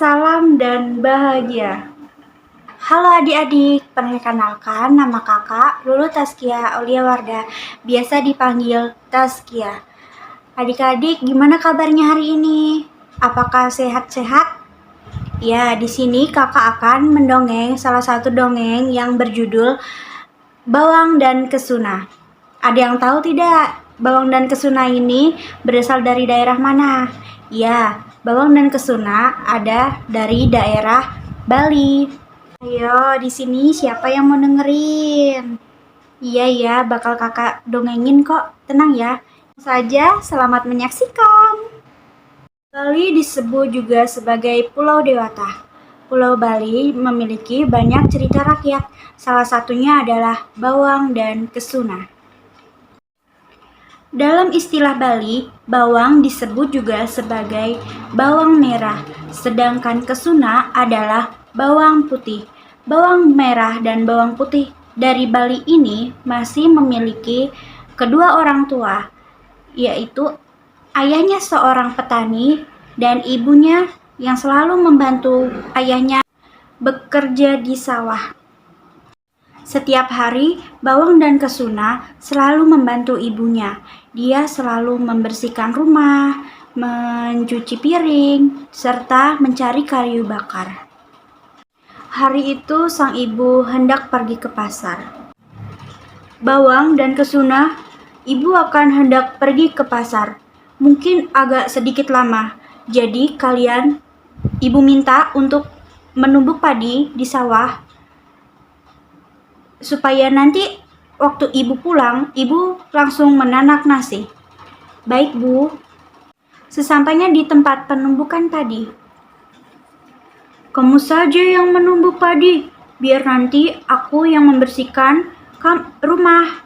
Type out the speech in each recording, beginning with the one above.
salam dan bahagia. Halo adik-adik, perkenalkan nama kakak Lulu Taskia Aulia Wardah, biasa dipanggil Taskia. Adik-adik, gimana kabarnya hari ini? Apakah sehat-sehat? Ya, di sini kakak akan mendongeng salah satu dongeng yang berjudul Bawang dan Kesuna. Ada yang tahu tidak? Bawang dan Kesuna ini berasal dari daerah mana? Ya, Bawang dan Kesuna ada dari daerah Bali. Ayo, di sini siapa yang mau dengerin? Iya ya, bakal kakak dongengin kok. Tenang ya. Saja, selamat menyaksikan. Bali disebut juga sebagai Pulau Dewata. Pulau Bali memiliki banyak cerita rakyat. Salah satunya adalah Bawang dan Kesuna. Dalam istilah Bali, bawang disebut juga sebagai bawang merah, sedangkan kesuna adalah bawang putih. Bawang merah dan bawang putih dari Bali ini masih memiliki kedua orang tua, yaitu ayahnya seorang petani dan ibunya yang selalu membantu ayahnya bekerja di sawah. Setiap hari, Bawang dan Kesuna selalu membantu ibunya. Dia selalu membersihkan rumah, mencuci piring, serta mencari kayu bakar. Hari itu sang ibu hendak pergi ke pasar. Bawang dan Kesuna, ibu akan hendak pergi ke pasar. Mungkin agak sedikit lama. Jadi ibu minta untuk menumbuk padi di sawah supaya nanti waktu ibu pulang, ibu langsung menanak nasi. Baik, Bu. Sesampainya di tempat penumbukan padi. Kamu saja yang menumbuk padi, biar nanti aku yang membersihkan rumah.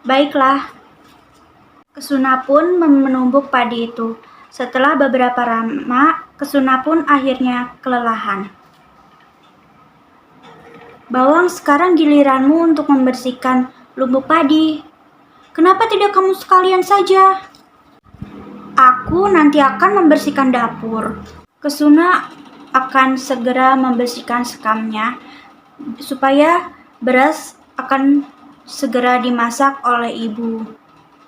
Baiklah. Kesuna pun menumbuk padi itu. Setelah beberapa lama, Kesuna pun akhirnya kelelahan. Bawang, sekarang giliranmu untuk membersihkan lumbung padi. Kenapa tidak kamu sekalian saja? Aku nanti akan membersihkan dapur. Kesuna akan segera membersihkan sekamnya supaya beras akan segera dimasak oleh ibu.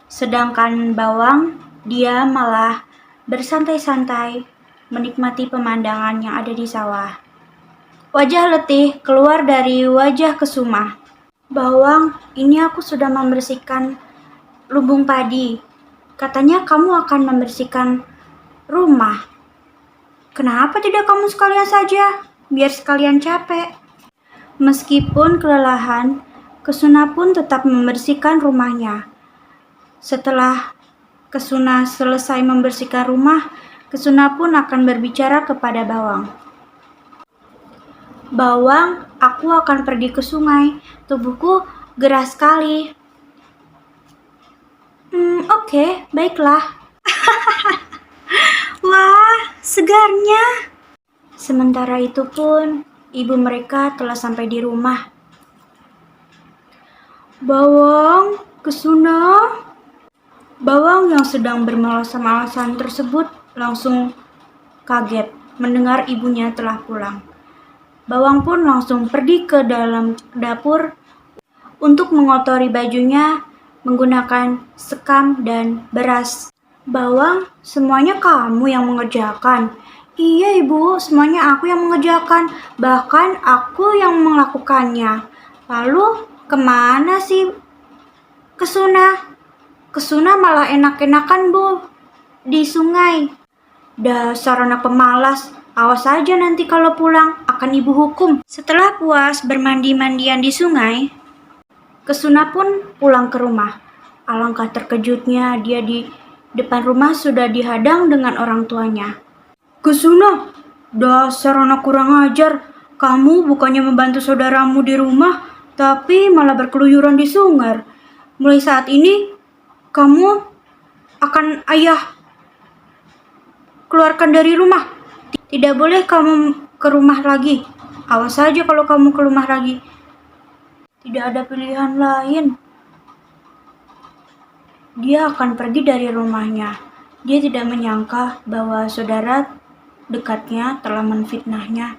Sedangkan Bawang, dia malah bersantai-santai menikmati pemandangan yang ada di sawah. Wajah letih keluar dari wajah Kesuma. Bawang, ini aku sudah membersihkan lumbung padi. Katanya kamu akan membersihkan rumah. Kenapa tidak kamu sekalian saja? Biar sekalian capek. Meskipun kelelahan, Kesuna pun tetap membersihkan rumahnya. Setelah Kesuna selesai membersihkan rumah, Kesuna pun akan berbicara kepada Bawang. Bawang, aku akan pergi ke sungai. Tubuhku gerah sekali. Oke, baiklah. Wah, segarnya. Sementara itu pun, ibu mereka telah sampai di rumah. Bawang, Kesuna. Bawang yang sedang bermalas-malasan tersebut langsung kaget mendengar ibunya telah pulang. Bawang pun langsung pergi ke dalam dapur untuk mengotori bajunya menggunakan sekam dan beras. Bawang, semuanya kamu yang mengerjakan. Iya ibu, semuanya aku yang mengerjakan. Bahkan aku yang melakukannya. Lalu kemana sih Kesuna? Kesuna malah enak-enakan bu di sungai. Dasar anak pemalas. Awas saja nanti kalau pulang akan ibu hukum. Setelah puas bermandi-mandian di sungai, Kesuna pun pulang ke rumah. Alangkah terkejutnya dia di depan rumah sudah dihadang dengan orang tuanya. Kesuna, dasar anak kurang ajar. Kamu bukannya membantu saudaramu di rumah, tapi malah berkeluyuran di sungai. Mulai saat ini, kamu akan ayah keluarkan dari rumah. Tidak boleh kamu ke rumah lagi. Awas saja kalau kamu ke rumah lagi. Tidak ada pilihan lain. Dia akan pergi dari rumahnya. Dia tidak menyangka bahwa saudara dekatnya telah menfitnahnya.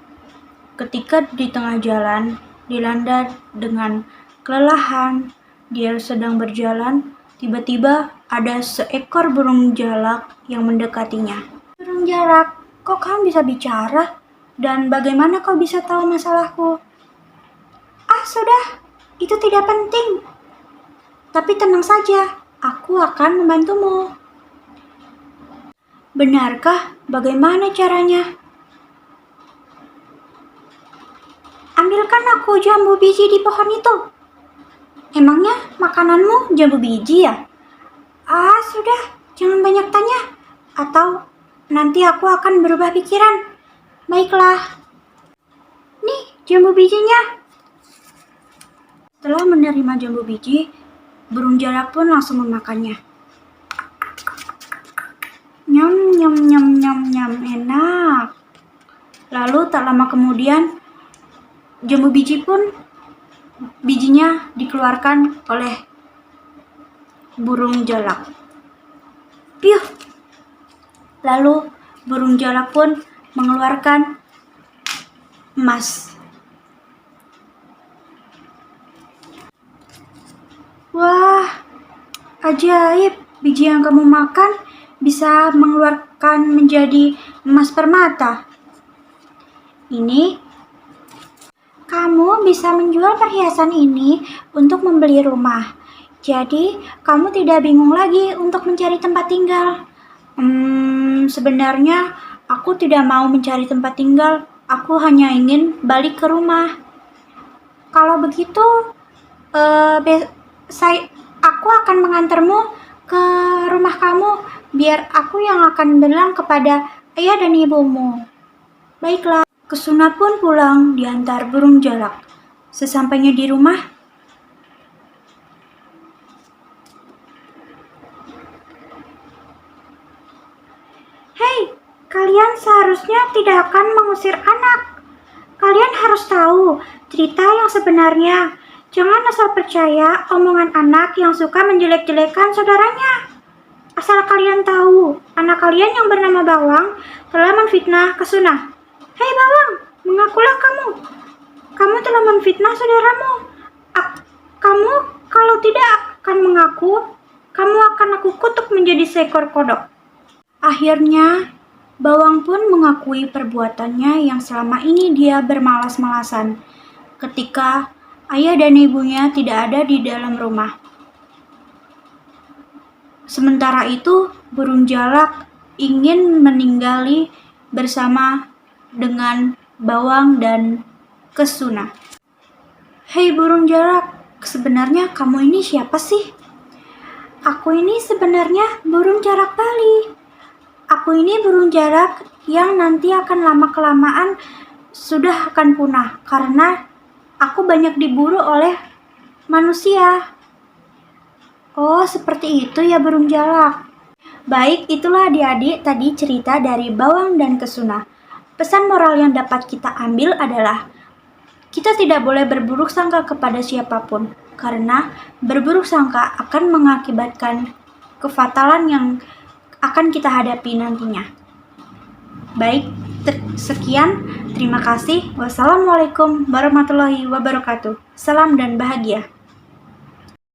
Ketika di tengah jalan, dilanda dengan kelelahan, dia sedang berjalan, tiba-tiba ada seekor burung jalak yang mendekatinya. Burung jalak, kok kamu bisa bicara? Dan bagaimana kau bisa tahu masalahku? Ah, sudah, itu tidak penting. Tapi tenang saja, aku akan membantumu. Benarkah? Bagaimana caranya? Ambilkan aku jambu biji di pohon itu. Emangnya makananmu jambu biji ya? Ah, sudah, jangan banyak tanya. Atau nanti aku akan berubah pikiran. Baiklah. Nih, jambu bijinya. Setelah menerima jambu biji, burung jalak pun langsung memakannya. Nyam, nyam, nyam, nyam, nyam, enak. Lalu tak lama kemudian, jambu bijinya dikeluarkan oleh burung jalak. Piuh! Lalu burung jalak pun mengeluarkan emas. Wah, ajaib, biji yang kamu makan bisa mengeluarkan menjadi emas permata. Ini, kamu bisa menjual perhiasan ini untuk membeli rumah. Jadi, kamu tidak bingung lagi untuk mencari tempat tinggal. Sebenarnya aku tidak mau mencari tempat tinggal. Aku hanya ingin balik ke rumah. Kalau begitu, aku akan mengantarmu ke rumah kamu, biar aku yang akan bilang kepada ayah dan ibumu. Baiklah, Kesuna pun pulang diantar burung jalak. Sesampainya di rumah, hei, kalian seharusnya tidak akan mengusir anak. Kalian harus tahu cerita yang sebenarnya. Jangan asal percaya omongan anak yang suka menjelek-jelekan saudaranya. Asal kalian tahu, anak kalian yang bernama Bawang telah menfitnah Kesuna. Hei Bawang, mengakulah kamu. Kamu telah menfitnah saudaramu. Kamu kalau tidak akan mengaku, kamu akan aku kutuk menjadi seekor kodok. Akhirnya, Bawang pun mengakui perbuatannya yang selama ini dia bermalas-malasan ketika ayah dan ibunya tidak ada di dalam rumah. Sementara itu, burung jalak ingin meninggali bersama dengan Bawang dan Kesuna. Hei burung jalak, sebenarnya kamu ini siapa sih? Aku ini sebenarnya burung jalak Bali. Aku ini burung jalak yang nanti akan lama-kelamaan sudah akan punah karena aku banyak diburu oleh manusia. Oh, seperti itu ya burung jalak. Baik, itulah adik-adik tadi cerita dari Bawang dan Kesuna. Pesan moral yang dapat kita ambil adalah kita tidak boleh berburuk sangka kepada siapapun, karena berburuk sangka akan mengakibatkan kefatalan yang akan kita hadapi nantinya. Baik, sekian. Terima kasih. Wassalamualaikum warahmatullahi wabarakatuh. Salam dan bahagia.